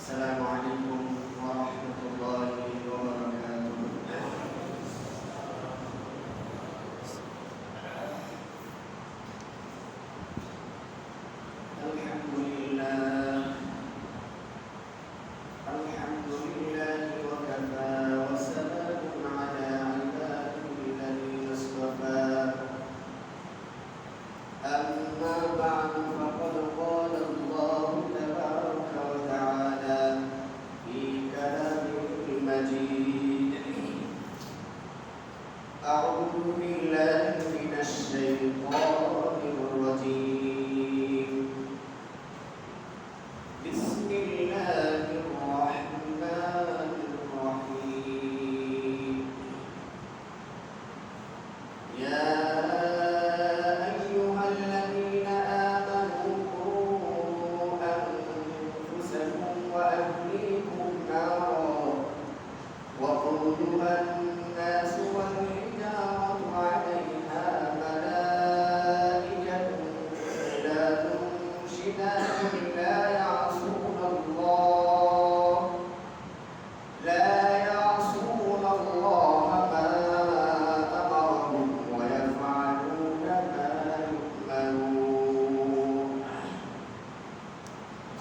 السلام عليكم ورحمة الله وبركاته. الحمد لله وكفى وسلام على عباده الذين اصطفى. أما بعد فقد قال الله تبارك وتعالى في كلامه المجيد: أعوذ بالله من الشيطان الرجيم. بسم الله الرحمن الرحيم. يا أيها الذين آمنوا قوا أنفسكم وأهليكم نارا وقودها الناس والحجارة عليها ملائكة غلاظ شداد لا يعصون الله ما أمرهم ويفعلون ما يؤمرون.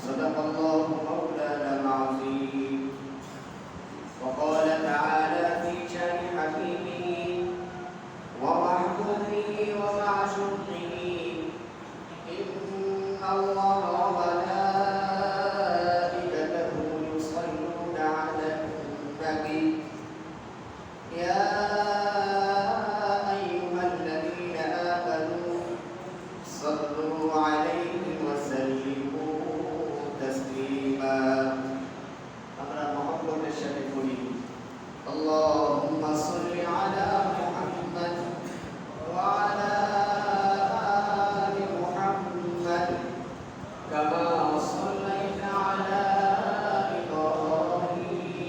صدق الله مولانا العظيم. وقال تعالى في شأن حبيبه ومحبوبه ومعشوقه: إن الله وملائكته يصلون على النبي يا أيها الذين آمنوا صلوا عليه وسلموا تسليما. আমরা মহব্বতের সাথে বলি اللهم صل على محمد وعلى آل محمد كما صليت على إبراهيم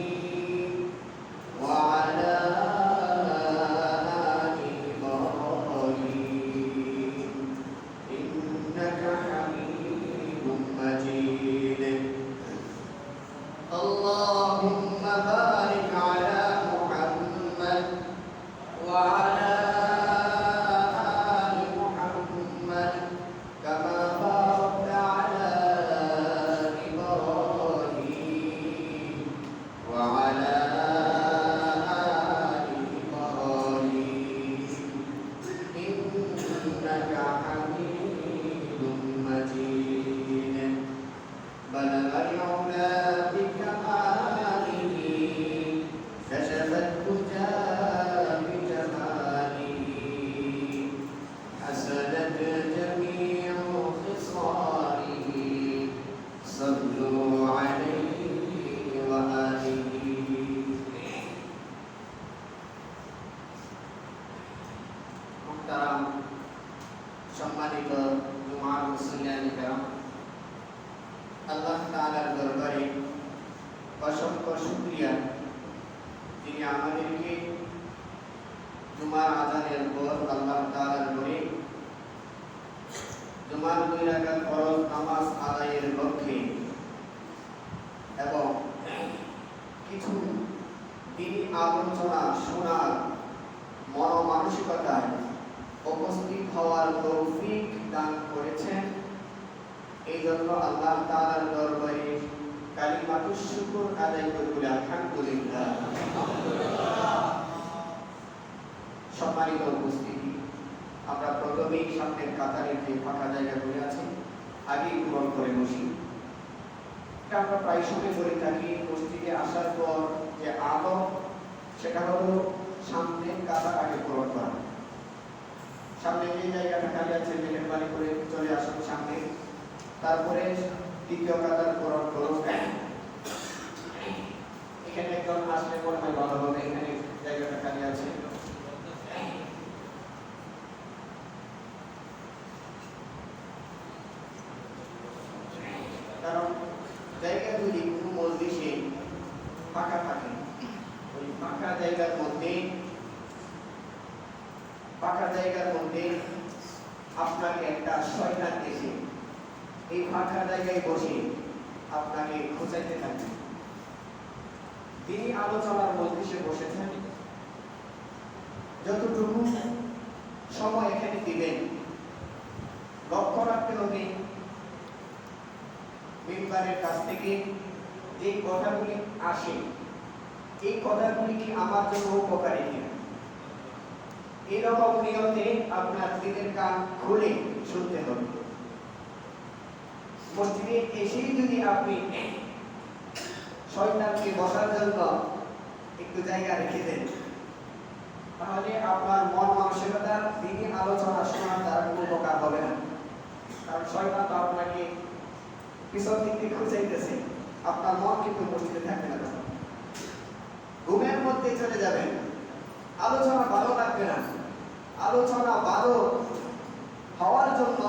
وعلى آل إبراهيم إنك حميد مجيد. اللهم بارك على محمد وعلى آل محمد كما باركت على إبراهيم وعلى آل إبراهيم إنك حميد مجيد. بلغ العلا بكماله كشف الدجى بجماله حسنت جميع خصاله صلوا عليه وآله. محترم সম্মানিত জুমার মুসল্লিয়ানে কেরাম, আল্লাহ তাআলার দরবারে অসংখ্য শুকরিয়া যিনি আমাদেরকে জুমার আযানের পর আল্লাহ তাআলার ঘরে জুমার 2 রাকাত ফরজ নামাজ আদায়ের লক্ষ্যে এবং কিছু দ্বীনি আলোচনা শোনার মনোমানসিকতায় উপস্থিত হওয়ার তৌফিক দান করেছেন। এই জন্য আল্লাহ তাআলার দরবারে কালিমাতুশ শুকর আদায় করি আলহামদুলিল্লাহ। সম্মানিত উপস্থিতি, আমরা প্রথমেই সামনের কাতারে যে ফাঁকা জায়গা করে আছে আগেই পূরণ করে বসি। এটা আমরা প্রায় সময় বলে থাকি, মসজিদে আসার পর যে আদব সেটা হলো সামনের কাতার আগে পূরণ করা। সামনে যে জায়গাটা খালি আছে মেহরবানি করে চলে আসুন সামনে, তারপরে দ্বিতীয় কাতার পূরণ করুন। এখানে একজন আসলে মনে হয় ভালো হবে, এখানে জায়গাটা খালি আছে। কারণ জায়গা যদি কোনো মজলিসে ফাঁকা থাকে, ওই ফাঁকা জায়গার মধ্যে আপনাকে একটা শয়তান এসে এই ফাঁকা জায়গায় বসে আপনাকে খোঁজাইতে থাকবে। তিনি আলোচনার মজলিসে বসেছেন, যতটুকু সময় এখানে দিবেন লক্ষ্য রাখতে হবে মিম্বারের কাছ থেকে যে কথাগুলি আসে এই কথাগুলি কি আমার জন্য উপকারী কিনা, এইরকম নিয়তে আপনার দিনের কান খুলে শুনতে হবে। মসজিদে এসেই যদি আপনি শয়তানকে বসার জন্য একটু জায়গা রেখে দেন, তাহলে আপনার মন মানসিকতা দিনই আলোচনা শোনার দ্বারা কোনো উপকার হবে না। কারণ শয়তান তো আপনাকে পিছন দিক থেকে খুঁজাইতেছে, আপনার মন কিন্তু মসজিদে থাকবে না, ঘুমের মধ্যে চলে যাবেন, আলোচনা ভালো লাগবে না। আলোচনা ভালো হওয়ার জন্য,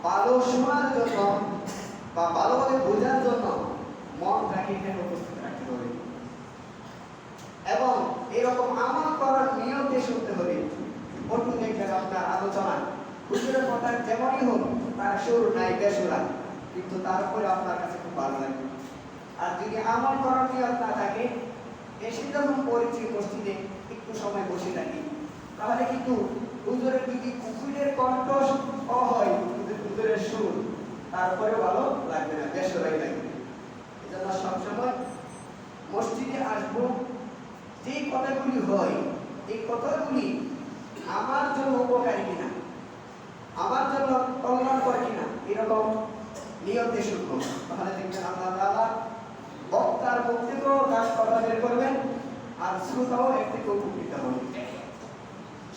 ভালো শোনার জন্য বা ভালোভাবে বোঝার জন্য মনটাকে এখানে উপস্থিত রাখতে হবে এবং এরকম আমল করার নিয়তে শুনতে হবে। বন্ধু দেখবেন আপনার আলোচনা হুজুরের কথা যেমনই হোক, তার সুর নাই বেসুরা, কিন্তু তারপরে আপনার কাছে খুব ভালো লাগবে। আর যদি আমল করার নিয়ত না থাকে, এসে যখন পরিচয় মসজিদে একটু সময় বসে থাকি, তাহলে কিন্তু হুজুরের যদি কুকুরের কণ্ঠ হয়, হুজুরের সুর, তারপরে ভালো লাগবে না, বেসুরাই লাগবে। এজন্য সবসময় মসজিদে আসবো, যে কথাগুলি হয় এই কথাগুলি আমার জন্য উপকারী কিনা, আমার জন্য কল্যাণকর কিনা, এরকম নিয়তে শুনবো। তাহলে দেখবেন আল্লাহ তাআলা বক্তার মুখ থেকেও তার কথা বের করবেন আর শ্রোতাও এর থেকে উপকৃত হবে।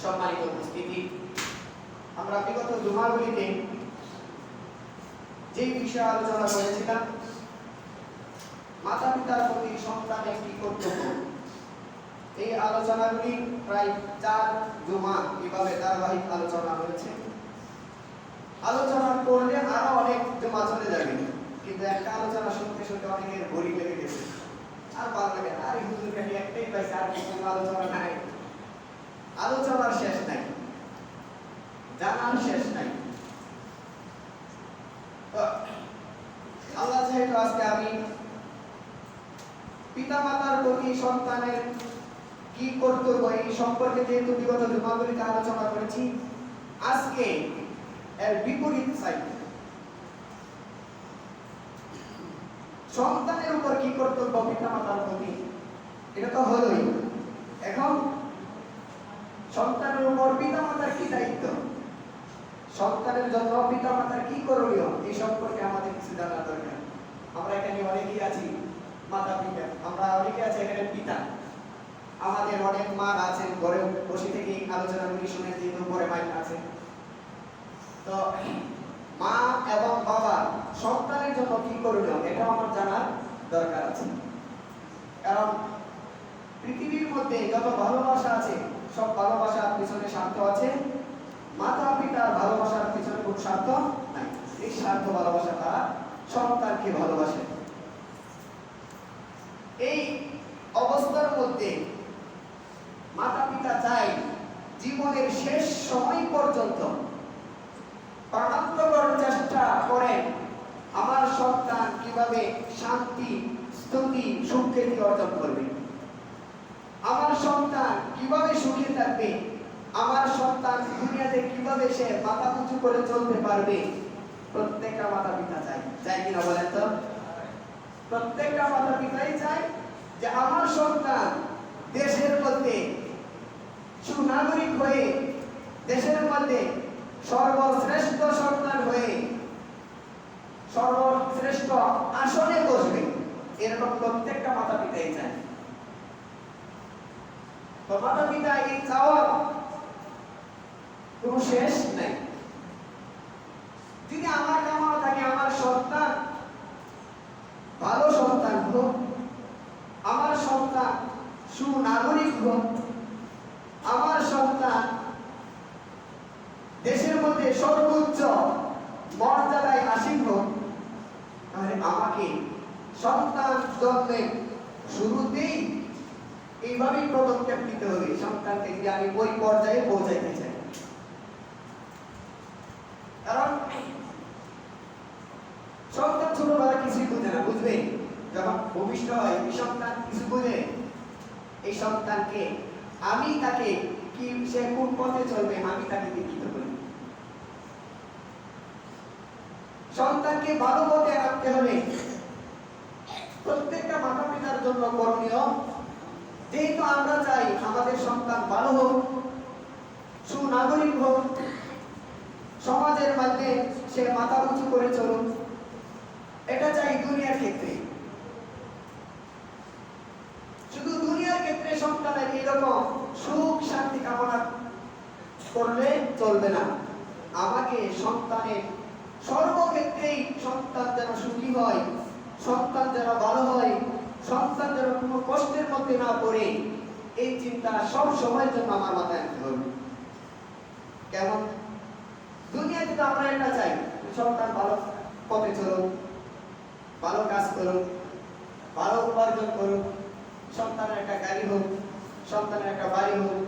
সম্মানিত উপস্থিতি, আমরা বিগত জুমাগুলিতে যে বিষয়ে আলোচনা করেছিলাম, মাতা পিতার প্রতি সন্তানের কি কর্তব্য, এই আলোচনাগুলি প্রায় 4 জুমা এভাবে ধারাবাহিক আলোচনা হয়েছে। আলোচনা করলে আরো অনেক জমা চলে যাবে, কিন্তু একটা আলোচনা শুনতে শুনতে অনেকের বোরিং লেগে গেছে, আর ভালো লাগে না। আরে হুজুর খালি একটাই পাইছে, আর কোনো আলোচনা নাই, আলোচনার শেষ নাই, জানার শেষ নাই। আল্লাহ যেহেতু আজকে আমি পিতা মাতার প্রতি সন্তানের কি কর্তব্য এই সম্পর্কে যেহেতু বিগত জুমাগুলিতে আলোচনা করেছি, আজকে এর বিপরীত সাইড, সন্তানের উপর কি কর্তব্য পিতা মাতার প্রতি, এটা তো হলোই। এখন সন্তানের উপর পিতা মাতার কি দায়িত্ব, সন্তানের জন্য পিতা মাতার কি করণীয়, এই সম্পর্কে আমাদের কিছু জানার দরকার। আমরা এখানে অনেকেই আছি মাতা পিতা, আমরা অনেকে আছি এখানে পিতা, আমাদের অনেক মা আছেন ঘরে বসে থেকে আলোচনাগুলি শুনে, যেহেতু ঘরে মাইক আছে। তো মা এবং বাবা সন্তানের জন্য কি করণীয়, এটা আমার জানার দরকার আছে। কারণ পৃথিবীর মধ্যে যত ভালোবাসা আছে, সব ভালোবাসার পিছনে স্বার্থ আছে। মাতা পিতার ভালোবাসার পিছনে কোনো স্বার্থ নাই, এই স্বার্থ ভালোবাসা তারা সন্তানকে ভালোবাসে। এই অবস্থার মধ্যে মাতা পিতা চায় জীবনের শেষ সময় পর্যন্ত প্রাণান্তকর চেষ্টা করেন আমার সন্তান কিভাবে শান্তি, স্তুতি, সুখ্যাতি অর্জন করবে, আমার সন্তান কিভাবে সুখে থাকবে, আমার সন্তান দুনিয়াতে কিভাবে সে মাথা উঁচু করে চলতে পারবে। প্রত্যেকটা মাতা পিতা চায়, চাই কিনা বলেন তো? প্রত্যেকটা মাতা পিতাই চায় যে আমার সন্তান দেশের মধ্যে সুনাগরিক হয়ে, দেশের মধ্যে সর্বশ্রেষ্ঠ সন্তান হয়ে সর্বশ্রেষ্ঠ আসনে বসবে, এরকম প্রত্যেকটা মাতা পিতাই চায়। তো মাতা পিতা এই চাওয়ার কোনো শেষ নাই। যদি আমার কামনা থাকে আমার সন্তান ভালো সন্তান হোক, আমার সন্তান সুনাগরিক হোক, আমার সন্তান দেশের মধ্যে সর্বোচ্চ মর্যাদায় আসীন হোক, তাহলে আমাকে সন্তান জন্মের শুরুতেই এইভাবেই পদক্ষেপ নিতে হবে, সন্তানকে যদি আমি ওই পর্যায়ে পৌঁছাইতে চাই। কারণ সন্তান ছোটবেলা কিছুই বুঝে না, বুঝবে? ভূমিষ্ঠ হয়, এই সন্তান কিছু বোঝে? এই সন্তানকে আমি তাকে কি সে কোন পথে চলবে আমি তাকে দীক্ষিত করি। সন্তানকে ভালো পথে রাখতে হলে প্রত্যেকটা মাতা পিতার জন্য করণীয়, যেহেতু আমরা চাই আমাদের সন্তান ভালো হোক, সুনাগরিক হোক, সমাজের মধ্যে সে মাথা উঁচু করে চলুক, এটা চাই দুনিয়ার ক্ষেত্রে। শুধু দুনিয়ার ক্ষেত্রে সন্তানের এরকম সুখ শান্তি কামনা করলে চলবে না। আমাকে সন্তানের সর্বক্ষেত্রেই সন্তান যেন সুখী হয়, সন্তান যেন ভালো হয়, সন্তান যেন কোনো কষ্টের মধ্যে না পড়ে, এই চিন্তা সব সময়ের জন্য আমার মাথায় আনতে হবে। কেমন? দুনিয়াতে তো আমরা এটা চাই সন্তান ভালো পথে চলুক, ভালো কাজ করুক, ভালো উপার্জন করুক, সন্তানের একটা গাড়ি হোক, সন্তানের একটা বাড়ি হোক,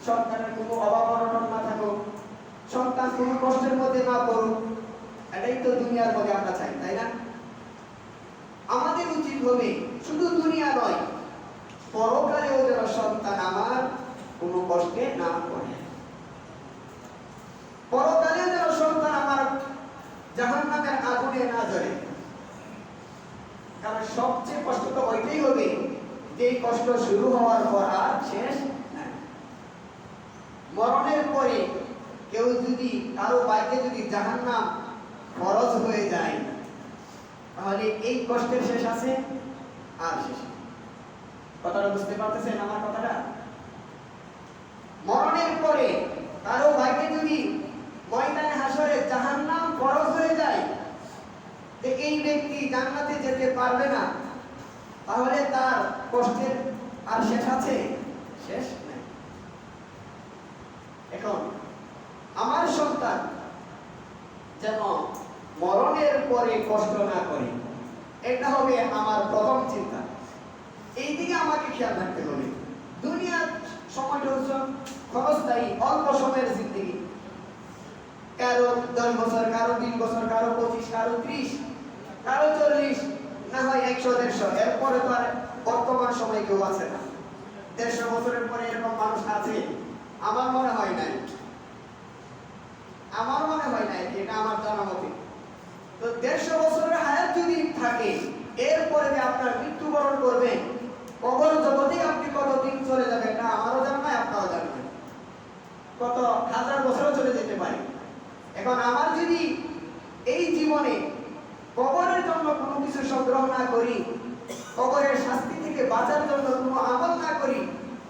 সন্তানের কোনো অভাব অনটন না থাকুক, সন্তান কোনো কষ্টের মধ্যে না পড়ুক। এটাই তো দুনিয়ার মধ্যে আমরা চাই, তাই না? আমাদের উচিত হবে শুধু দুনিয়া নয়, পরকালেও যেন সন্তান আমার কোনো কষ্টে না পড়ে, পরকালেও যেন সন্তান আমার জাহান্নামের আগুনে না জ্বলে। কারণ সবচেয়ে কষ্ট তো ওইটাই হবে যে কষ্ট শুরু হওয়ার পর আর শেষ নাই। মরণের পরে কেউ যদি কারো বাইকে যদি জাহান্নাম ফরজ হয়ে যায়, তাহলে এই কষ্টের শেষ আছে আর শেষ। কথাটা বুঝতে পারতেছেন আমার কথাটা? মরণের পরে কারো বাইকে যদি ময়দানে হাসরে জাহান্নাম ফরজ হয়ে যায়, যে এই ব্যক্তি জান্নাতে যেতে পারবে না, তাহলে তার কষ্টের আর শেষ আছে? শেষ নাই। এখন আমার সন্তান যেন মরণের পরে কষ্ট না করে, এটা হবে আমার প্রথম চিন্তা। এই দিকে আমাকে খেয়াল রাখতে হবে। দুনিয়ার সময়টা হচ্ছে ক্ষণস্থায়ী, অল্প সময়ের জিন্দেগি। কারো 10 বছর, কারো 20 বছর, কারো 25, কারো 30, কারো 40, না হয় 100-150। এরপরে তো আর বর্তমান সময় কেউ আছে না। 150 বছরের পরে এরকম মানুষ আছে? আমার মনে হয় নাই, আমার মনে হয় নাই, এটা আমার জানা মতে। তো 150 বছরের হায়াত যদি থাকে, এরপরে যে আপনার মৃত্যুবরণ করবেন, কবর জগতে আপনি কতদিন চলে যাবেন এটা আমারও জানা নাই, আপনারও জানা নাই। কত হাজার বছরও চলে যেতে পারে। এখন আমার যদি এই জীবনে কবরের জন্য কোনো কিছু সংগ্রহ না করি, কবরের শাস্তি থেকে বাঁচার জন্য কোনো আমল না করি,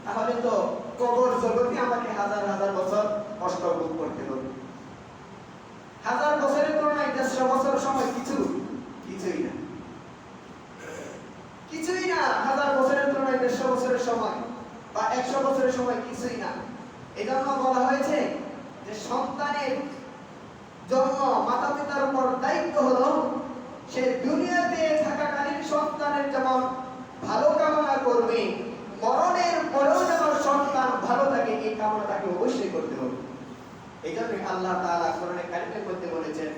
তাহলে তো কবর জগতে আমাকে হাজার হাজার বছর কষ্ট ভোগ করতে হবে। হাজার বছরের তুলনায় 150 বছর সময় কিছুই না, কিছুই না। হাজার বছরের তুলনায় 150 বছরের সময় বা 100 বছরের সময় কিছুই না। এজন্য বলা হয়েছে যে সন্তানের জন্য মাতা পিতার উপর দায়িত্ব হলো সে দুনিয়াতে থাকাকালীন সন্তানের যেমন ভালো কামনা করবে, মরণের পরেও যেন সন্তান ভালো থাকে, এই কামনা তাকে অবশ্যই করতে হবে। এই জন্য আল্লাহ তাআলা কোরআনে কারিমের মধ্যে বলেছেন,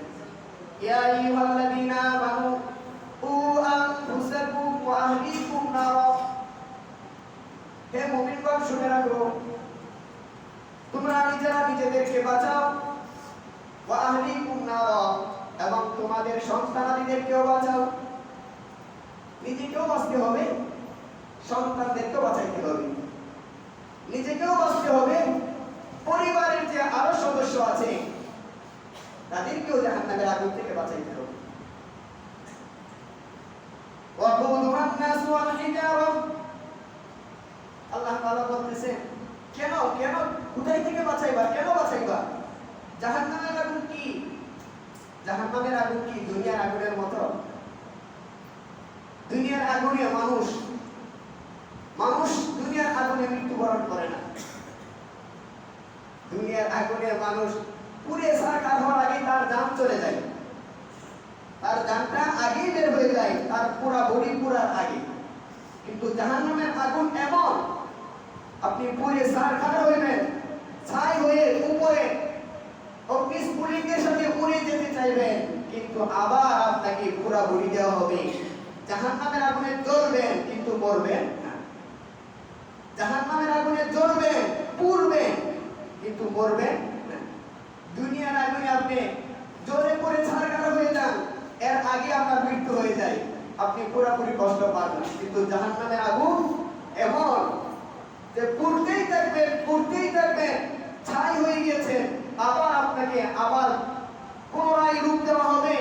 ইয়া আইয়ুহাল্লাযীনা আমানু উ আনফুসাকুম ওয়া আহলিকুম নার। হে মুমিনগণ শুনে রাখো, তোমরা নিজেরা নিজেদেরকে বাঁচাও, ওয়া আহলিকুম নার, এবং তোমাদের সন্তানাদিদেরকেও বাঁচাও। নিজেকেও বাঁচতে হবে, সন্তানদেরকেও বাঁচাইতে হবে, নিজেকেও বাঁচতে হবে, পরিবারের যে আরো সদস্য আছে তাদেরকেও জাহান্নামের আগুন থেকে বাঁচাইতে হবে। ওয়াকুদুহান নাস ওয়াল হিজারা। আল্লাহ তাআলা বলতেছেন, কেন কেন কোথায় থেকে বাঁচাইবা, কেন বাঁচাইবা? জাহান্নামের আগুন কি? জাহান্নামের আগুন কি দুনিয়ার আগুনের মতো? দুনিয়ার আগুনে মানুষ দুনিয়ার আগুনে মৃত্যুবরণ করে না। দুনিয়ার আগুনে মানুষ পুড়ে ছারখার হওয়ার আগে তার জান চলে যায়, তার জানটা আগেই বের হয়ে যায়, তার পুরা বডি পুরার আগে। কিন্তু জাহান্নামের আগুন এমন, আপনি পুড়ে ছারখার হইবেন, ছাই হয়ে উপরে অগ্নিস্ফুলিঙ্গের সাথে উড়ে যেতে চাইবেন, কিন্তু আবার আপনাকে পুরা বডি দেওয়া হবে, জাহান্নামের আগুনে জ্বলবেন কিন্তু মরবেন না। জাহান্নামের আগুনে জ্বলবেন, পুড়বেন কিন্তু মরবেন না। দুনিয়ার আগুনে আপনি জ্বলে পড়ে ছারখার হয়ে যান, এর আগে আপনার মৃত্যু হয়ে যায়, আপনি পুরোপুরি কষ্ট পাবেন। কিন্তু জাহান্নামের আগুন এমন যে পুড়তেই থাকবেন, ছাই হয়ে গেছে, আবার আপনাকে আবার পুনরায় রূপ দেওয়া হবে,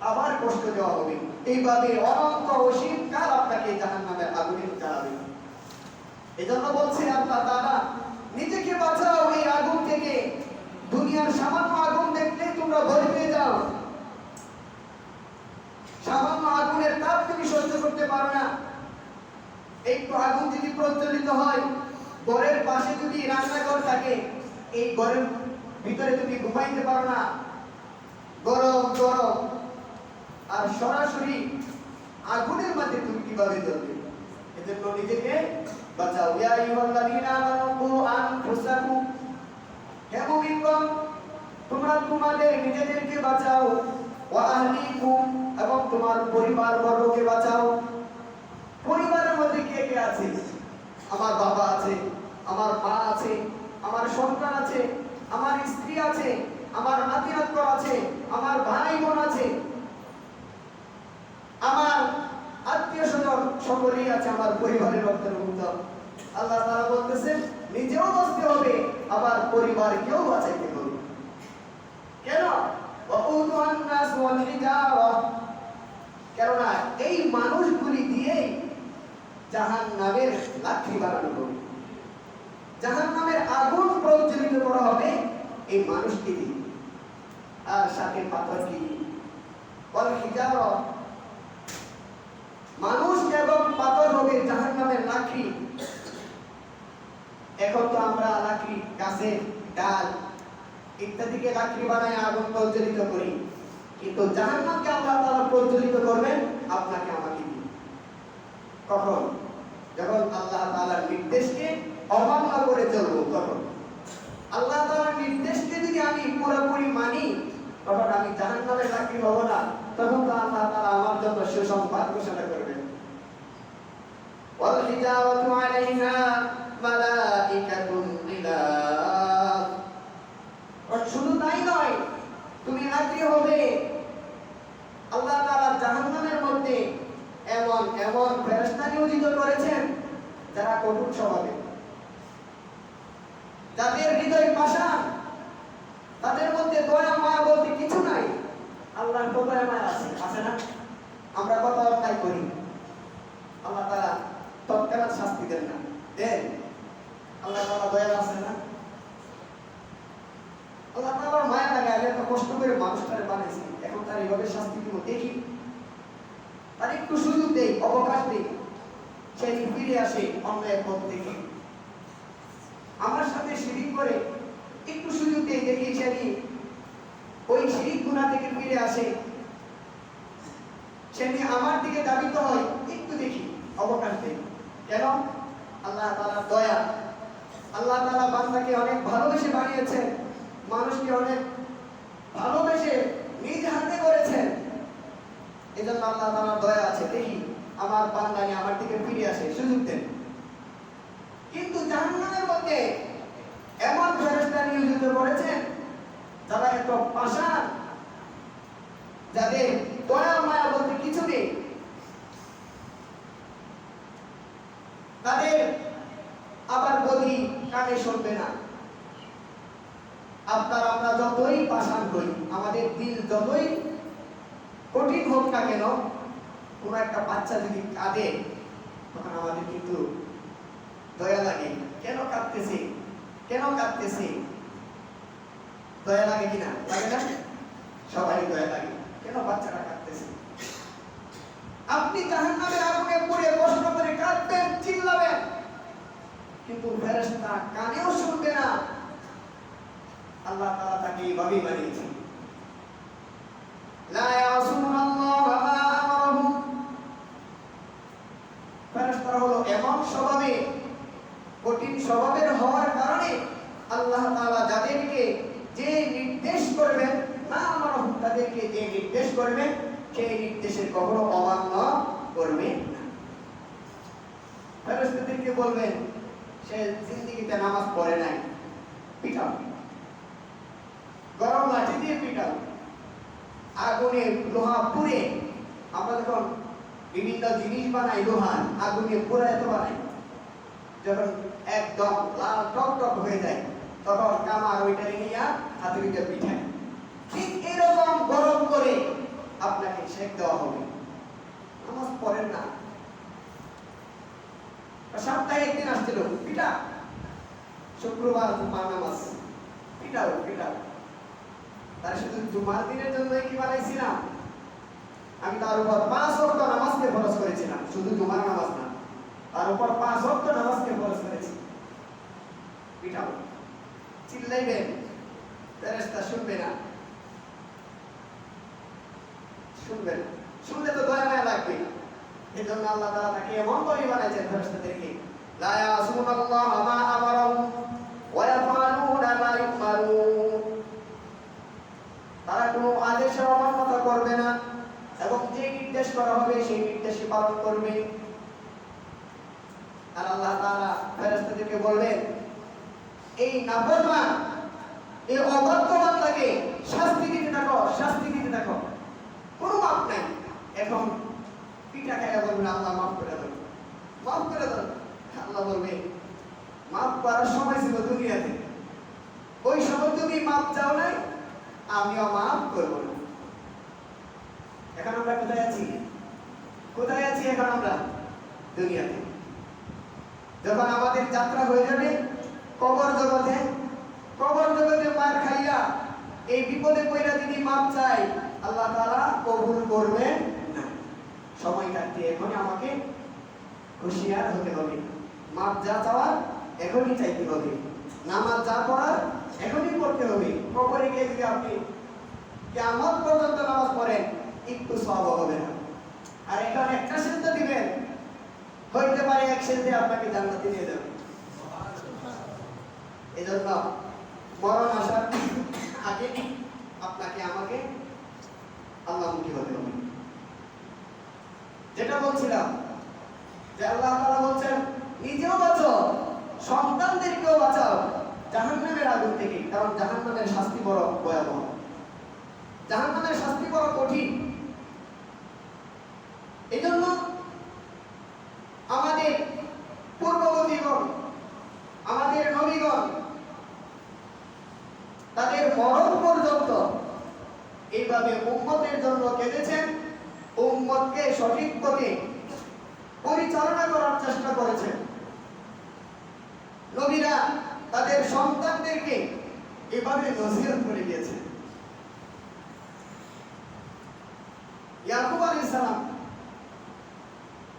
আবার কষ্ট দেওয়া হবে। এইভাবে অনন্ত অসীম কাল আপনাকে জাহান্নামের আগুনে জ্বালাবে। এজন্য বলছে আল্লাহ তাআলা, নিজেকে বাঁচাও এই আগুন থেকে। দুনিয়ার সামান্য আগুন দেখলেই তোমরা ভয় পেয়ে যাও। সামান্য আগুনের তাপ তুমি সহ্য করতে পারো না। একটু আগুন যদি প্রজ্বলিত হয়, ঘরের পাশে যদি রান্নাঘর থাকে, এই ঘরের ভিতরে তুমি ঘুমাইতে পারো না, গরম গরম। আর সরাসরি আগুনের মধ্যে তুমি কিভাবে জ্বলবে? এজন্য নিজেকে বাঁচাও। ইয়া আইয়ুহাল্লাযীনা আমানু কু আনফুসাকুম, হে মুমিনগণ তোমরা তোমাদের নিজেদেরকে বাঁচাও, ওয়া আহলিকুম এবং তোমার পরিবারবর্গকে বাঁচাও। পরিবারের মধ্যে কে কে আছে? আমার বাবা আছে, আমার মা আছে, আমার সন্তান আছে, আমার স্ত্রী আছে, আমার নাতি-নাতনি আছে, আমার ভাই বোন আছে, আমার আত্মীয়-স্বজন সকলেই আছে আমার পরিবারের অন্তর্ভুক্ত। আল্লাহ তাআলা বলতেছেন নিজেও বাঁচতে হবে, আবার পরিবারকেও বাঁচাইতে হবে। কেন? ওয়াকুদুহান নাস ওয়াল হিজারা, কেননা এই মানুষগুলি দিয়েই জাহান্নামের লাঠি বানানো হবে, জাহান্নামের আগুন প্রজ্বলিত করা হবে এই মানুষকে দিয়ে, আর সাথে পাথরকে দিয়ে। ওয়াল হিজারা, মানুষ এবং পাথর হবে জাহান্নামের লাঠি। এখন তো আমরা লাঠি গাছের ডাল ইত্যাদিকে লাঠি বানায় আগুন প্রজ্বলিত করি, কিন্তু জাহান্নামকে আল্লাহ তাআলা প্রজ্বলিত করবেন আপনাকে আমাকে দিয়ে। কখন? যখন আল্লাহ তাআলার নির্দেশকে অমান্য করে চলবো, তখন। আল্লাহ তাআলার নির্দেশকে যদি আমি পুরোপুরি মানি, তখন আমি জাহান্নামের লাঠি হব না, তখন তো আল্লাহ তাআলা আমার জন্য সুসংবাদ ঘোষণা করবেন। ওয়াল হিজারাতু আলাইহা মালাইকাতুন গিলায, আর শুধু তাই নয়, তুমি লাঠি হবে। আল্লাহ তাআলা জাহান্নামের মধ্যে এমন এমন ফেরেশতা নিয়োজিত করেছেন যারা কঠোর স্বভাবের, যাদের হৃদয় পাষাণ, তাদের মধ্যে দয়া মায়া বলতে কিছু নাই। আল্লাহর তো দয়া মায়া আছে, আছে না? আমরা কত অন্যায় করি, আল্লাহ তাআলা তৎক্ষণাৎ শাস্তি দেন না, দেন? আল্লাহ তাআলা দয়া আছে না? আল্লাহ তাআলার মায়া লাগে, আগে এত কষ্ট করে মানুষটারে বানাইছি, এখন তার এইভাবে শাস্তি দিব, দেখি তার একটু সুযোগ দেই, অবকাশ দেই, সে ফিরে আসে অন্যায় পথ থেকে। আমার সাথে শিরিক করে একটু সুযোগ দেই, দেখি সে ওই শিরিক গুনাহ থেকে ফিরে আসে, সে আমার দিকে দাবিত হয়, একটু দেখি, অবকাশ দেই। কেন? আল্লাহ তাআলার দয়া। আল্লাহ তাআলা বান্দাকে অনেক ভালোবেসে বানিয়েছেন, মানুষকে অনেক ভালোবেসে নিজ হাতে করেছেন, এজন্য আল্লাহ তাআলার দয়া আছে, দেখি আমার বান্দা আমার দিকে ফিরে আসে, সুযোগ দেন। কিন্তু জাহান্নামের মধ্যে এমন ফেরেশতা নিয়োজিত করেছেন যারা এত পাষাণ, যাদের দয়া মায়া বলতে কিছু নেই, তাদের আবার বলি কানে শুনবে না। আমরা যতই পাষাণ হই, আমাদের দিল যতই কঠিন হোক না কেন, কোন একটা বাচ্চা যদি কাঁদে, তখন আমাদের কিন্তু দয়া লাগে। কেন কাঁদতেছে, কেন কাঁদতেছে? দয়া লাগে কিনা? লাগে না? সবাই দয়া লাগে, কেন বাচ্চাটা কাঁদতেছে? আপনি জাহান্নামের আগুনে পুড়ে কষ্ট করে কাঁদবেন, চিল্লাবেন, কিন্তু ফেরেশতা কানেও শুনবে না। আল্লাহ তাআলা তাকে এইভাবেই বানিয়েছেন। লা ইয়াসুনাল্লাহা মা আমারহুম, ফেরেশতারা হলো এমন স্বভাবে, কঠিন স্বভাবের হওয়ার কারণে আল্লাহ তাআলা যাদেরকে যে নির্দেশ করবেন, মা আমারহুম, তাদেরকে যে নির্দেশ করবেন সেই নির্দেশের কখনো অমান্য করবে না। ফেরেশতাদেরকে বলবেন সে জিন্দেগিতে নামাজ পড়ে নাই, পিটাও, গরম লাঠি দিয়ে পিটাও, আগুনে লোহা পুড়ে। আমরা যখন বিভিন্ন জিনিস বানাই লোহার, আগুনে পুড়ায় তো বানাই, যখন একদম লাল টক টক হয়ে যায় তখন কামার ওইটা নিয়ে হাতুড়িতে পিঠায়। ঠিক এরকম গরম করে আপনাকে শেক দেওয়া হবে। নামাজ পড়েন না, সপ্তাহে একদিন আসছিল পিঠা, শুক্রবার জুমার নামাজ, পিঠাও পিঠাও। তার শুধু জুমার দিনের জন্যই কি বানাইছিলাম? আমি তার উপর 5 ওয়াক্ত নামাজকে ফরজ করেছিলাম, শুধু জুমার নামাজ না, তার উপর 5 ওয়াক্ত নামাজকে ফরজ করেছি। পিঠাও, চিল্লাইবেন, ফেরেশতা শুনবে না, শুনবেন, শুনলে তো দয়া মায়া লাগবে। এই জন্য আল্লাহ তাআলা তাকে এমন ভাবে বানাইছেন ফেরেশতাদেরকে, লা ইয়াসুনাল্লাহ মা আমারাহুম ওয়া ইয়াফআলুনা মা ইউমারুন। তারা কোনো আদেশের অমান্যতা করবে না এবং যে নির্দেশ করা হবে সেই নির্দেশই পালন করবে। আর আল্লাহ তাআলা ফেরেশতাদেরকে বলবেন, এই নাফরমান, এই অবাধ্য বান্দাকে শাস্তি দিতে থাকো, শাস্তি দিতে থাকো, কোনো মাপ নাই। এখন পিঠা খাইয়া বলবেন আল্লাহ মাফ করে দেন, মাফ করে দেন। আল্লাহ বলবে মাফ করার সময় ছিল দুনিয়াতে, ওই সময় তুমি মাফ চাও নাই, আমিও মাফ করবো না। এখন আমরা কোথায় আছি? কোথায় আছি এখন আমরা? দুনিয়াতে। যখন আমাদের যাত্রা হয়ে যাবে কবর জগতে, কবর জগতে মার খাইয়া এই বিপদে পড়া যদি মাপ চাই, আল্লাহ তাআলা কবুল করবেন না। সময় কাটতে এখনই আমাকে হুঁশিয়ার হতে হবে। মাপ যা চাওয়ার এখনই চাইতে হবে, নামাজ যা পড়ার এখনই পড়তে হবে। কবরে গিয়ে যদি আপনি কিয়ামত পর্যন্ত নামাজ পড়েন, একটু সওয়াব হবে না। আর এখন একটা সিজদা দিবেন, হইতে পারে এক সিজদে আপনাকে জান্নাতে নিয়ে যাবে। এজন্য মরণ আসার আগে আপনাকে আমাকে আল্লাহমুখী হতে হবে। যেটা বলছিলাম যে আল্লাহ তাআলা বলছেন নিজেও বাঁচো, সন্তানদেরকেও বাঁচাও জাহান্নামের আগুন থেকে, কারণ জাহান্নামের শাস্তি বড় ভয়াবহ, জাহান্নামের শাস্তি বড় কঠিন। এজন্য আমাদের পূর্ববর্তীগণ, আমাদের নবীগণ তাদের মরণ পর্যন্ত এইভাবে উম্মতের জন্য কেঁদেছেন, উম্মতকে সঠিক পথে পরিচালনা করার চেষ্টা করেছেন। নবীরা তাদের সন্তানদেরকে এভাবে নসিহত করে গিয়েছেন। ইয়াকুব আলাইহিস সালাম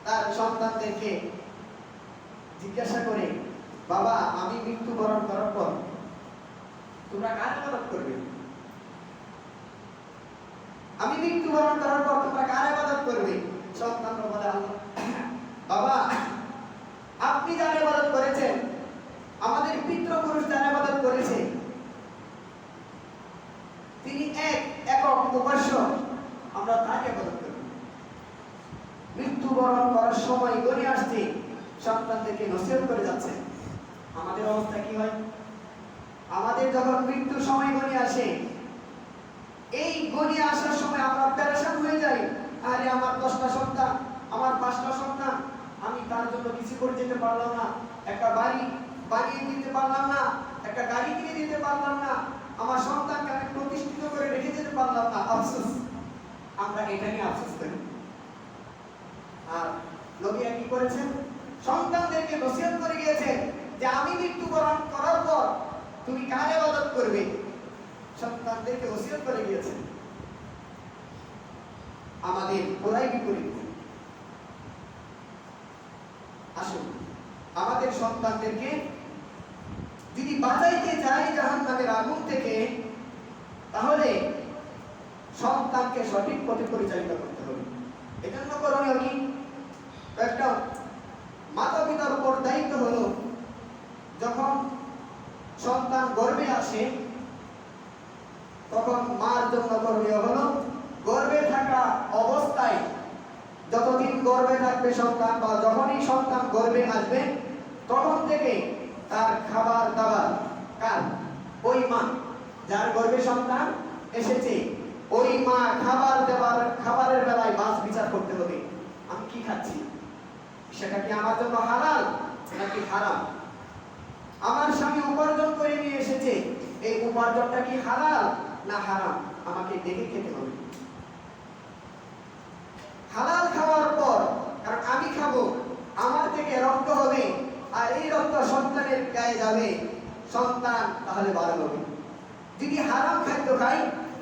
তার সন্তানদেরকে জিজ্ঞাসা করে, বাবা আমি মৃত্যুবরণ করার পর তোমরা কার ইবাদত করবে? আমি মৃত্যুবরণ করার পর তোমরা কার ইবাদত করবে? সন্তানরা বলে, আল্লাহ বাবা আপনি যার ইবাদত করেছেন, আমাদের পিতৃপুরুষ যার ইবাদত করেছে, তিনি একক উপাস্য, আমরা তাকে ইবাদত করব। মৃত্যুবরণ করার সময় গড়িয়ে আসছে, সন্তানদেরকে নসিহত করে যাচ্ছে। আমাদের অবস্থা কি হয়? আমাদের যখন মৃত্যুর সময় গড়িয়ে আসে, এই গড়িয়ে আসার সময় আমরা পেরেশান হয়ে যাই। আরে আমার 10টা সন্তান, আমার 5টা সন্তান, আমি তার জন্য কিছু করে যেতে পারলাম না, একটা বাড়ি বানিয়ে দিতে পারলাম না, একটা গাড়ি কিনে দিতে পারলাম না, আমার সন্তানকে আমি প্রতিষ্ঠিত করে রেখে যেতে পারলাম না, আফসোস। আমরা এটা নিয়ে আফসোস করি। আর নবীরা কি করেছেন? সন্তানদেরকে নসিহত করে গিয়েছেন যে আমি মৃত্যুবরণ করার পর তুমি কার ইবাদত করবে? সন্তানদেরকে নসিহত করে গিয়েছেন। আমাদের পুরাই বিপরীত। আসুন আমাদের সন্তানদেরকে যদি বাঁচাইতে চাই জাহান্নামের আগুন থেকে, তাহলে সন্তানকে সঠিক পথে পরিচালিত করতে হবে। এজন্য করণীয় কি? একটা মাতা পিতার উপর দায়িত্ব হলো, যখন সন্তান গর্ভে আসে তখন মার জন্য করণীয় হলো গর্ভে থাকা অবস্থায় যতদিন গর্ভে থাকবে সন্তান বা যখনই সন্তান গর্ভে আসবে তখন থেকে তার খাবার দাবার কার ওই মা যার গর্ভে সন্তান এসেছে ওই মা খাবারের বেলায় বাছ বিচার করতে হবে আমি কি খাচ্ছি সেটা কি আমার জন্য হালাল নাকি হারাম আমার স্বামী উপার্জন করে নিয়ে এসেছে এই উপার্জনটা কি হালাল না হারাম আমাকে দেখে খেতে হবে হালাল খাওয়ার পর কারণ আমি খাবো আমার থেকে রক্ত হবে আর এই রক্ত সন্তানের গায়ে যাবে সন্তান তাহলে ভালো হবে যদি হারাম খাদ্য খাই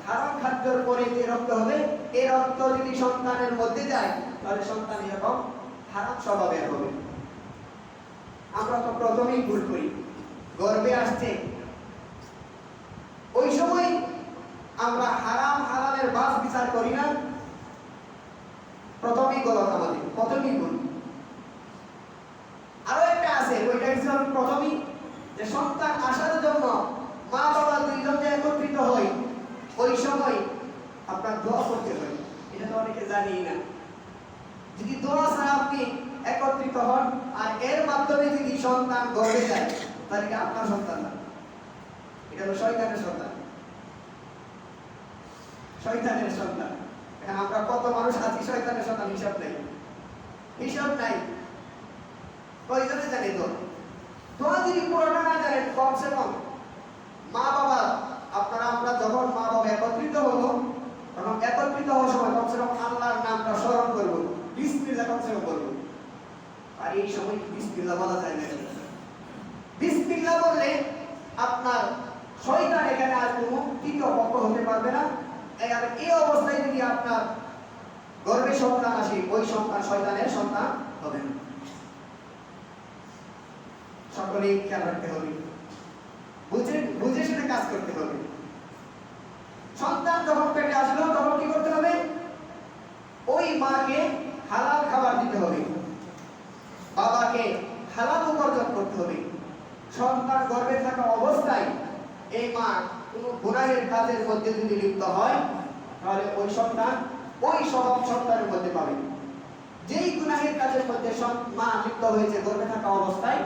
হারাম খাদ্যের পরে যে রক্ত হবে এই রক্ত যদি সন্তানের মধ্যে যায় তাহলে সন্তান এরকম হারাম স্বভাবের হবে আমরা তো প্রথমেই ভুল করি গর্ভে আসছে ওই সময় আমরা হারাম হালালের বাছ বিচার করি না প্রথমেই গলত আমাদের প্রথমেই ভুল আরো একটা আছে ওইটা ছিল প্রথমেই যে সন্তান আসার জন্য মা বাবা দুইজন যে একত্রিত হয় ওই সময় আপনার দোয়া করতে হয় এটা তো অনেকে জানি না যদি দোয়া ছাড়া আপনি একত্রিত হন আর এর মাধ্যমে যদি সন্তান গর্ভে যায় তাহলে কি আপনার সন্তান না এটা হলো শয়তানের সন্তান শয়তানের সন্তান এখন আমরা কত মানুষ আছি শয়তানের সন্তান হিসাব নাই কয়জনে জানি তো দোয়া যদি পুরোটা না জানেন কমসে কম মা বাবা আমরা যখন মা বাবা একত্রিত হবো তখন একত্রিত হওয়ার সময় কমসে কম আল্লাহর নামটা স্মরণ করবো বিসমিল্লাহ কমসে কম বলবো আর এই সময় বিসমিল্লাহ বলা যায় না বিসমিল্লাহ বললে আপনার শয়তান এখানে আর কোনো তৃতীয় পক্ষ হতে পারবে না আর এই অবস্থায় যদি আপনার গর্ভে সন্তান আসে ওই সন্তান শয়তানের সন্তান হবে না সকলেই খেয়াল রাখতে হবে বুঝে শুনে কাজ করতে হবে সন্তান যখন পেটে আসলো তখন কি করতে হবে ওই মাকে হালাল খাবার দিতে হবে বাবাকে হালাল উপার্জন করতে হবে সন্তান গর্ভে থাকা অবস্থায় এই মা কোনো গুনাহের কাজের মধ্যে যদি লিপ্ত হয় তাহলে ওই সন্তান ওই স্বভাব সন্তানের মধ্যে পাবে যেই গুনাহের কাজের মধ্যে মা লিপ্ত হয়েছে গর্ভে থাকা অবস্থায়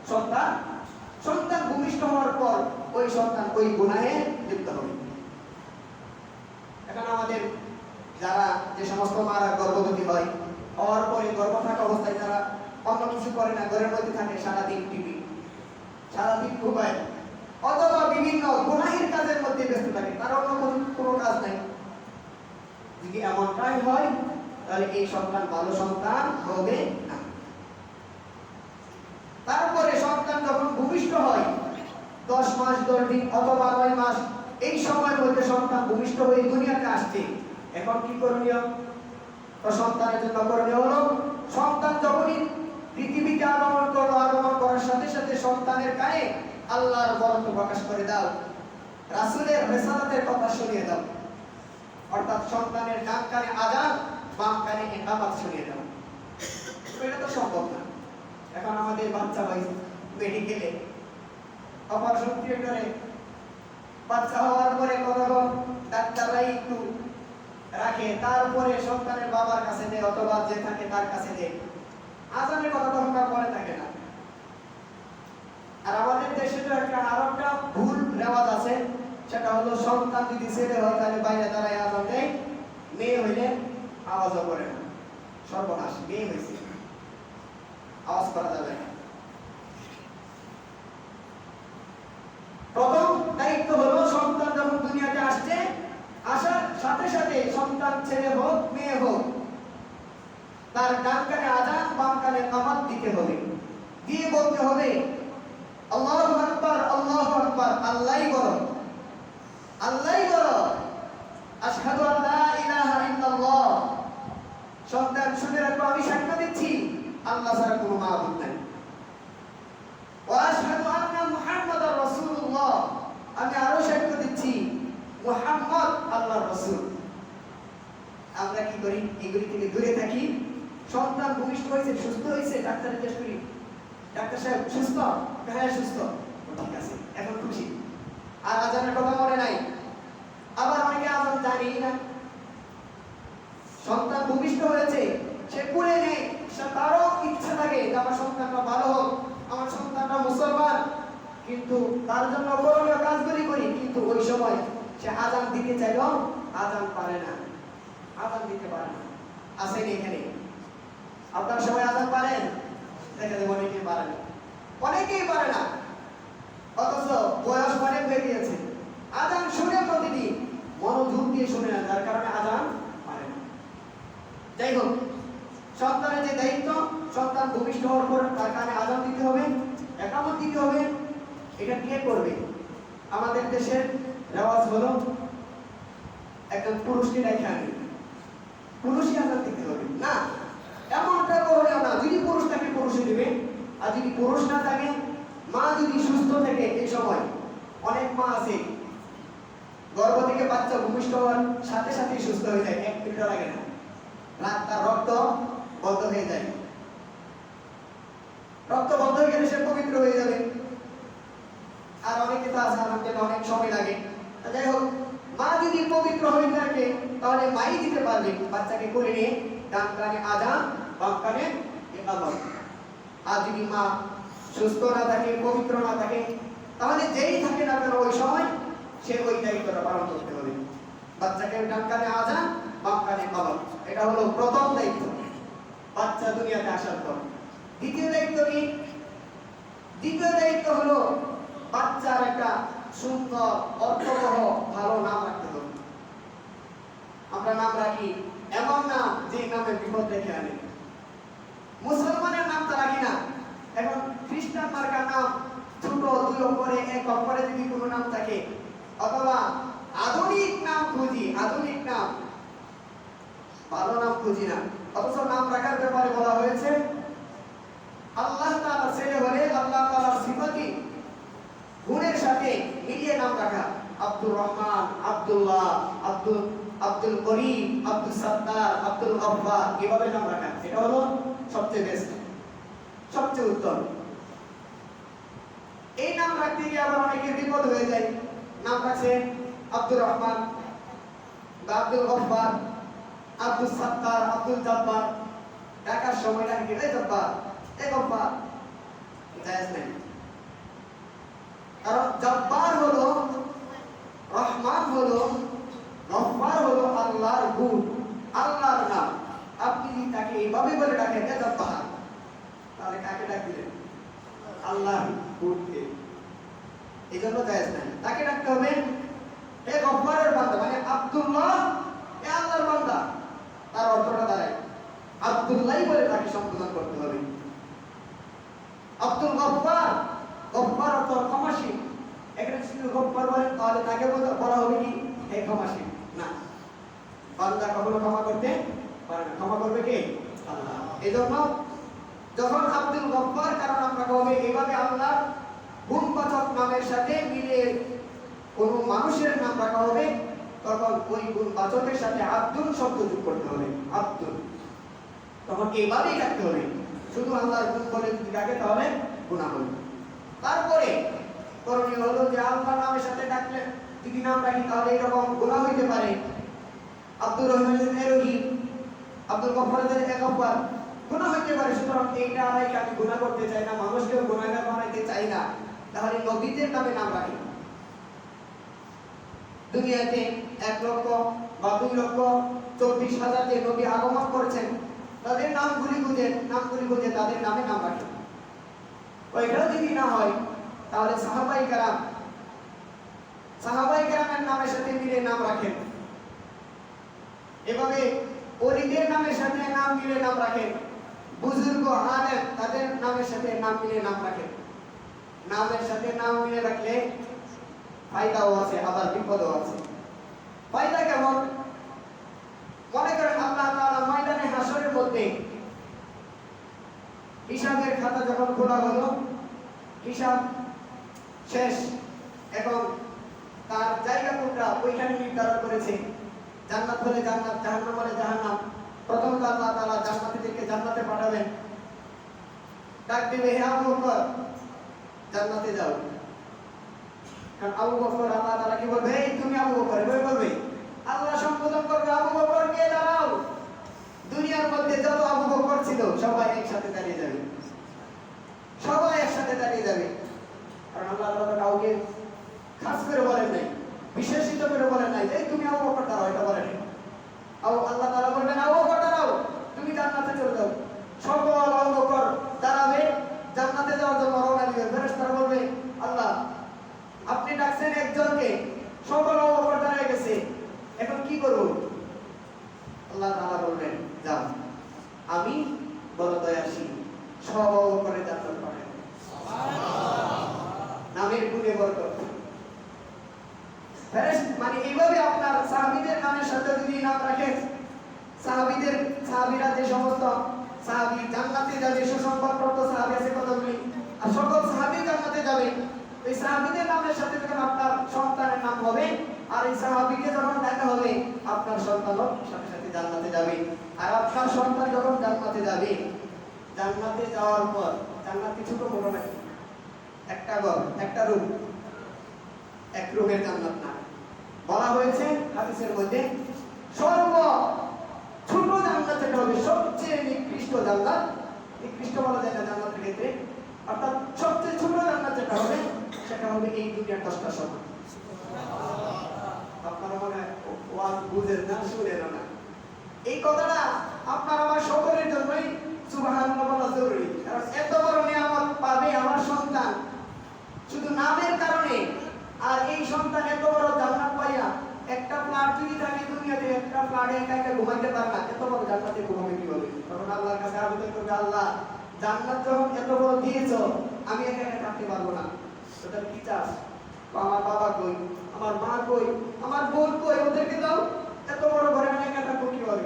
সন্তান ভূমিষ্ঠ হওয়ার পর ওই সন্তান ওই গুনাহে লিপ্ত হবে এখন আমাদের যারা যে সমস্ত মারা গর্ভবতী হয় হওয়ার পরে গর্ভ থাকা অবস্থায় যারা অন্য কিছু করে না ঘরের মধ্যে থাকে সারাদিন টিভি সারাদিন মোবাইল অথবা বিভিন্ন গুনাহের কাজের মধ্যে ব্যস্ত থাকে তার অন্য কোনো কাজ নাই যদি এমনটাই হয় তাহলে এই সন্তান ভালো সন্তান হবে না তারপরে সন্তান যখন ভূমিষ্ঠ হয় 10 মাস 10 দিন অথবা 9 মাস এই সময়ের মধ্যে সন্তান ভূমিষ্ঠ হয়ে দুনিয়াতে আসছে এখন কি করণীয় তো সন্তানের জন্য করণীয় হলো সন্তান যখনই পৃথিবীতে আগমন করলো আগমন করার সাথে সাথে সন্তানের গায়ে আল্লাহর বরত্ব প্রকাশ করে দাও রাসূলের রিসালাতের কথা শুনিয়ে দাও অর্থাৎ সন্তানের ডান কানে আযান বাম কানে ইকামত শুনিয়ে দাও এটা তো সম্ভব না এখন আমাদের বাচ্চা ভাই মেডিকেলে অপারেশন থিয়েটারে বাচ্চা হওয়ার পরে কতক্ষণ ডাক্তাররাই একটু রাখে তারপরে সন্তানের বাবার কাছে দেয় অথবা যে থাকে তার কাছে দেয় আজানের কথা তখন পরে থাকে না আর আমাদের দেশে তো আরো একটা ভুল রেওয়াজ আছে সেটা হলো সন্তান যদি ছেলে হয় তাহলে বাইরে দাঁড়ায় আজান দেয় মেয়ে হইলে আওয়াজও করে না সর্বনাশ মেয়ে হয়েছে আওয়াজ করা যাবে না প্রথম দায়িত্ব হলো সন্তান যখন দুনিয়াতে আসছে আসার সাথে সাথে সন্তান ছেলে হোক মেয়ে হোক তার ডান কানে আযান বাম কানে ইকামত দিতে হবে দিয়ে বলতে হবে আল্লাহু আকবার আল্লাহই বড় আশহাদু আল্লা ইলাহা ইল্লাল্লাহ সন্তান শুনে রাখো আমি সাক্ষ্য দিচ্ছি আল্লাহ ছাড়া কোনো মাবুদ নাই ওয়া আশহাদু আন্না মুহাম্মাদার রাসূলুল্লাহ আমি আরো সাক্ষ্য দিচ্ছি মুহাম্মদ আল্লাহর রাসূল আমরা কি করি এগুলি থেকে দূরে থাকি সন্তান ভূমিষ্ঠ হয়েছে সুস্থ হয়েছে ডাক্তারের টেস্ট করি ডাক্তার সাহেব সুস্থ হ্যাঁ সুস্থ ঠিক আছে এখন খুশি আর আজানের কথা মনে নাই আবার অনেকে আজান জানি না তার জন্য করণীয় কাজগুলি করি, কিন্তু ওই সময় সে আজান দিতে চাইলেও আজান পারে না, আজান দিতে পারে না। আসেন এখানে আপনার সবাই আজান পারেন? দেখা যায় অনেকেই পারে না, অনেকেই পারে না, অথচ বয়স অনেক হয়ে গিয়েছে, আজান শুনে প্রতিদিন মনোযোগ দিয়ে শুনে না, যার কারণে আজান পারে না। যাই হোক, সন্তানের যে দায়িত্ব, সন্তান ভূমিষ্ঠ হওয়ার পর তার কানে আজান দিতে হবে, একামত দিতে হবে। এটা কে করবে? আমাদের দেশের রেওয়াজ হলো একজন পুরুষকে রেখে আনবে, পুরুষই আজান দিতে হবে না, এমনটা করলেও না। যদি পুরুষ থাকে পুরুষই দিবে, আর যদি পুরুষ না থাকে, মা যদি সুস্থ থাকে, এই সময় অনেক মা আছে গর্ভ থেকে বাচ্চা ভূমিষ্ঠ হওয়ার সাথে সাথেই সুস্থ হয়ে যায়, 1 মিনিটও লাগে না, তার রক্ত বন্ধ হয়ে যায়, রক্ত বন্ধ হয়ে গেলে সে পবিত্র হয়ে যাবে। আর অনেকে তো আছে আমাদের অনেক সময় লাগে। যাই হোক, মা যদি পবিত্র হয়ে থাকে তাহলে মাই দিতে পারবে, বাচ্চাকে কোলে নিয়ে ডান কানে আজান, বাম কানে ইকামত। আর যদি মা সুস্থ না থাকে, পবিত্র না থাকে, তাহলে যেই থাকে না কেন ওই সময় সে ওই দায়িত্বটা পালন করতে হবে। বাচ্চাকে ডান কানে আজান, বাম কানে ইকামত, এটা হলো প্রথম দায়িত্ব বাচ্চা দুনিয়াতে আসার পর। দ্বিতীয় দায়িত্ব কি? দ্বিতীয় দায়িত্ব হলো বাচ্চার একটা সুন্দর অর্থবহ ভালো নাম রাখতে হবে। আমরা নাম রাখি এমন নাম যে নামে বিপদ দেখে আনে। মুসলমানের নাম তো রাখি না, এখন খ্রিস্টান মার্কার নাম ছোট 2 অক্ষরে 1 অক্ষরে যদি কোনো নাম থাকে, অথবা আধুনিক নাম খুঁজি, আধুনিক নাম, ভালো নাম খুঁজি না। অথচ নাম রাখার ব্যাপারে বলা হয়েছে আল্লাহ তাআলা ছেলে হলে আল্লাহ তাআলার সিফাতি গুণের সাথে মিলিয়ে নাম রাখা। আব্দুর রহমান, আব্দুল্লাহ, আব্দুল করিম, আব্দুল সাত্তার, আব্দুল গফফার, এভাবে নাম রাখা, এটা হলো সবচেয়ে বেস্ট, সবচেয়ে উত্তম। এই নাম রাখতে গিয়ে আবার অনেকের বিপদ হয়ে যায়। নাম রাখছে আব্দুর রহমান বা আব্দুল গফফার, আব্দুল সাত্তার, আব্দুল জব্বার, ডাকার সময় ডাকে এই জব্বার, এই গফফার, জায়েজ নেই। কারণ জব্বার হলো, রহমান হলো, গফফার হলো আল্লাহর গুণ, আল্লাহর নাম। আপনি যদি তাকে এইভাবে বলে ডাকেন এ জব্বার, তাহলে কাকে ডাক দিলেন? আল্লাহর গুণকে। এই জন্য জায়েজ নাই। তাকে ডাকতে হবে এ গফফারের বান্দা, মানে আব্দুল্লাহ এ আল্লাহর বান্দা। তার অর্থটা দাঁড়ায় আব্দুল্লাহ বলে তাকে সম্বোধন করতে হবে। আব্দুল গফফার, গফফার অর্থ ক্ষমাশীল। এখানে যদি গফফার বলেন তাহলে তাকে বলা হবে কি হে ক্ষমাশীল? না, বান্দা কখনো ক্ষমা করতে পারে না, ক্ষমা করবে কে? আল্লাহ। এজন্য যখন আব্দুল গফফার কারণ আমরা হবে এইভাবে আল্লাহ গুণবাচক নামের সাথে মিলে কোন মানুষের নাম রাখা হবে, তখন ওই গুণবাচকের সাথে আব্দুল শব্দ যোগ করতে হবে, আব্দুল। তখন এইভাবেই ডাকতে হবে, শুধু আল্লাহর গুণ বলে যদি ডাকে তাহলে গুনাহ হবে। তারপরে করণীয় হলো যে আল্লাহর নামের সাথে ডাকলে যদি নাম রাখি তাহলে এরকম গুনাহ হইতে পারে। আব্দুর রহমানের রহিম, আব্দুল গফফারের গফফার, গুনাহ হইতে পারে। সুতরাং এইটা আমি গুনাহ করতে চাই না, মানুষকেও গুনাহগার বানাইতে চাই না, তাহলে নবীদের নামে নাম রাখি। দুনিয়াতে 1 লক্ষ বা 2 লক্ষ 24,000 যে নবী আগমন করেছেন, তাদের নামগুলি খুঁজে তাদের নামে নাম রাখি। ওইটাও যদি না হয় তাহলে সাহাবায়ে কেরামের নামের সাথে মিলে নাম রাখেন। এভাবে ওলিদের নামের সাথে নাম মিলে নাম রাখেন। বুজুর্গ আলেম তাদের নামের সাথে নাম মিলে নাম রাখেন। নামের সাথে নাম মিলে রাখলে ফায়দাও আছে, আবার বিপদও আছে। ফায়দা কেমন? মনে করেন আল্লাহ তাআলা ময়দানে হাসরের মধ্যে হিসাবের খাতা যখন খোলা হলো, হিসাব শেষ, এখন তার জায়গা কোনটা ওইখানে নির্ধারণ করেছে। জান্নাত হলে জান্নাত, জাহান্নাম হলে জাহান্নাম। প্রথমত আল্লাহ তাআলা জান্নাতীদেরকে জান্নাতে পাঠাবেন, ডাক দিবে হে আবু বকর জান্নাতে যাও। কারণ আবু বকর আল্লাহ তাআলা কি বলবে? এই তুমি আবু বকর, এভাবে বলবে। আল্লাহ সম্বোধন করবে আবু বকর কে দাঁড়াও। দুনিয়ার মধ্যে যত আবু বকর ছিল সবাই একসাথে দাঁড়িয়ে যাবে, সবাই একসাথে দাঁড়িয়ে যাবে। কারণ আল্লাহ তাআলা কাউকে খাস করে বলেন নাই, বিশেষিত করে বলেন নাই যে তুমি আবু বকর দাঁড়াও, এটা বলেন নাই। আল্লাহ তাআলা বলবেন আবু বকর দাঁড়াও, তুমি জান্নাতে চলে যাও। সকল আবু বকর দাঁড়াবে, জান্নাতে যাওয়ার জন্য রওনা দিবে। ফেরেশতারা বলবে আল্লাহ আপনি ডাকছেন একজনকে, সকল আবু বকর দাঁড়িয়ে গেছে, এখন কি করব? আল্লাহ তাআলা বলবেন যাও, আমি বড় দয়াশীল, সব আবু বকরের জান্নাত পাঠাবো। নামের গুণে বরকত। মানে এইভাবে আপনার সাহাবীদের নামের সাথে যদি নাম রাখেন, সাহাবীরা যে সমস্ত সাহাবী জান্নাতে যাবে, সুসংবাদপ্রাপ্ত সাহাবী আছে কতগুলি, আর সকল সাহাবী জান্নাতে যাবে। এই সাহাবীদের নামের সাথে যখন আপনার সন্তানের নাম হবে, আর এই সাহাবীকে যখন দেখা হবে, আপনার সন্তানও সাথে সাথে জান্নাতে যাবে। আর আপনার সন্তান যখন জান্নাতে যাবে, জান্নাতে যাওয়ার পর, জান্নাতে ছোট বড় নাকি? একটা ঘর, একটা রুম, এক রুমের জান্নাত না। বলা হয়েছে হাদিসের মধ্যে সর্ব ছোট জান্নাত যেটা হবে, সবচেয়ে নিকৃষ্ট জান্নাত, নিকৃষ্ট বলা যায় না জান্নাতের ক্ষেত্রে, অর্থাৎ সবচেয়ে ছোট জান্নাত যেটা হবে, সেটা হবে এই দুনিয়ার 10টা সমান। আপনারা মনে ওয়াজ বুঝেন না, শুনেন না। এই কথাটা আপনার আমার সকলের জন্যই সুবহানাল্লাহ বলা জরুরি। কারণ এত বড় নিয়ামত পাবে আমার সন্তান শুধু নামের কারণে। আর এই সন্তান এত বড় জান্নাত পাইয়া, একটা ফ্ল্যাট যদি থাকে দুনিয়াতে, একটা ফ্ল্যাটে একা একা ঘুমাইতে পারে না, এত বড় জান্নাতে ঘুমাবে কিভাবে? তখন আল্লাহর কাছে আবেদন করবে, আল্লাহ জান্নাত যখন এত বড় দিয়েছো, আমি একা একা থাকতে পারবো না, ওটা কি চাস? আমার বাবা কই, আমার মা কই, আমার বোন কই, ওদেরকে দাও, এত বড় ঘরে আমি একা থাকবো কিভাবে?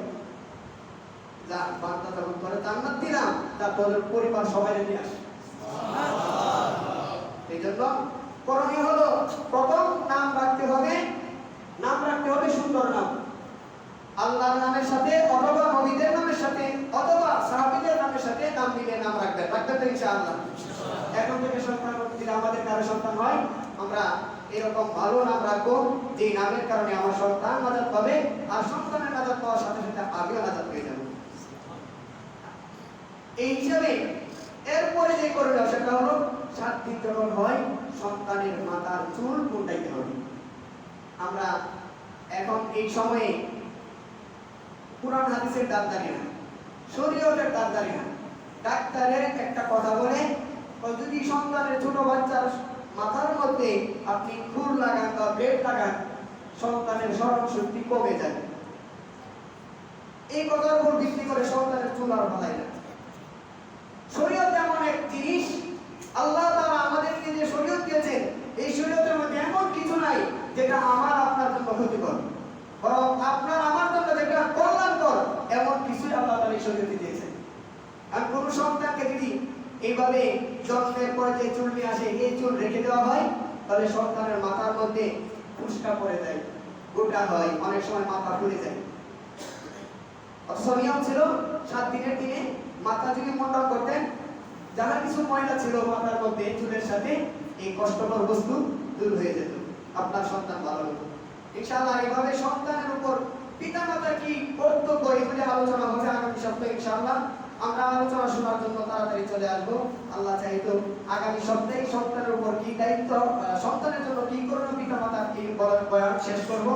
যা বান্দা যখন করে জান্নাত দিলাম, তারপর পরিবার সবাই নিয়ে আসে। এই জন্য করণীয় হলো প্রথম নাম রাখতে হবে, নাম রাখতে হবে সুন্দর নাম, আল্লাহর নামের সাথে অথবা নবীদের নামের সাথে অথবা সাহাবীদের নামের সাথে নাম মিলিয়ে নাম রাখবেন তো ইনশাআল্লাহ। এখন থেকে সন্তান যদি আমাদের কারো সন্তান হয়, আমরা এরকম ভালো নাম রাখবো যে নামের কারণে আমার সন্তান নাজাত পাবে, আর সন্তানের নাজাত পাওয়ার সাথে সাথে আমিও নাজাত পেয়ে যাব। এই হিসাবে এরপরে যে করণীয় সেটা হলো 7 দিন যখন হয়, সন্তানের মাথার চুল মুন্ডাইতে হবে। আমরা এখন এই সময়ে কুরআন হাদিসের দাবদারি না, শরীয়তের দাবদারি না, ডাক্তারের একটা কথা বলে, যদি সন্তানের ছোট বাচ্চার মাথার মধ্যে আপনি খুর লাগান বা ব্লেড লাগান, সন্তানের স্মরণ শক্তি কমে যায়। এই কথার উপর ভিত্তি করে সন্তানের চুল আর বাঁধায় না। শরীয়ত এমন এক জিনিস, আল্লাহ তাআলা আমাদেরকে যে শরীয়ত দিয়েছেন, এই শরীয়তের মধ্যে এমন কিছু নাই যেটা আমার আপনার জন্য ক্ষতিকর, বরং আপনার আমার জন্য যেটা কল্যাণকর, এমন কিছুই আল্লাহ তাআলা এই শরীয়তে দিয়েছেন। আর কোন সন্তানকে যদি এইভাবে জন্মের পরে যে চুল নিয়ে আসে, এই চুল রেখে দেওয়া হয়, তাহলে সন্তানের মাথার মধ্যে ফুসকা পড়ে যায়, গোটা হয়, অনেক সময় মাথা ফুলে যায়। অথচ নিয়ম ছিল 7 দিনের দিনে মাথা যদি মুন্ডন করতেন, যারা কিছু ময়লা ছিল মাথার মধ্যে চুলের সাথে, এই কষ্টকর বস্তু দূর হয়ে যেত, আপনার সন্তান ভালো হতো ইনশাআল্লাহ। এইভাবে সন্তানের উপর পিতামাতার কি কর্তব্য, এগুলি আলোচনা হবে আগামী সপ্তাহে ইনশাআল্লাহ। আমরা আলোচনা শোনার জন্য তাড়াতাড়ি চলে আসবো। আল্লাহ চাইতো আগামী সপ্তাহে সন্তানের উপর কি দায়িত্ব, সন্তানের জন্য কি করণীয়, পিতামাতার কি বয়ান শেষ করব।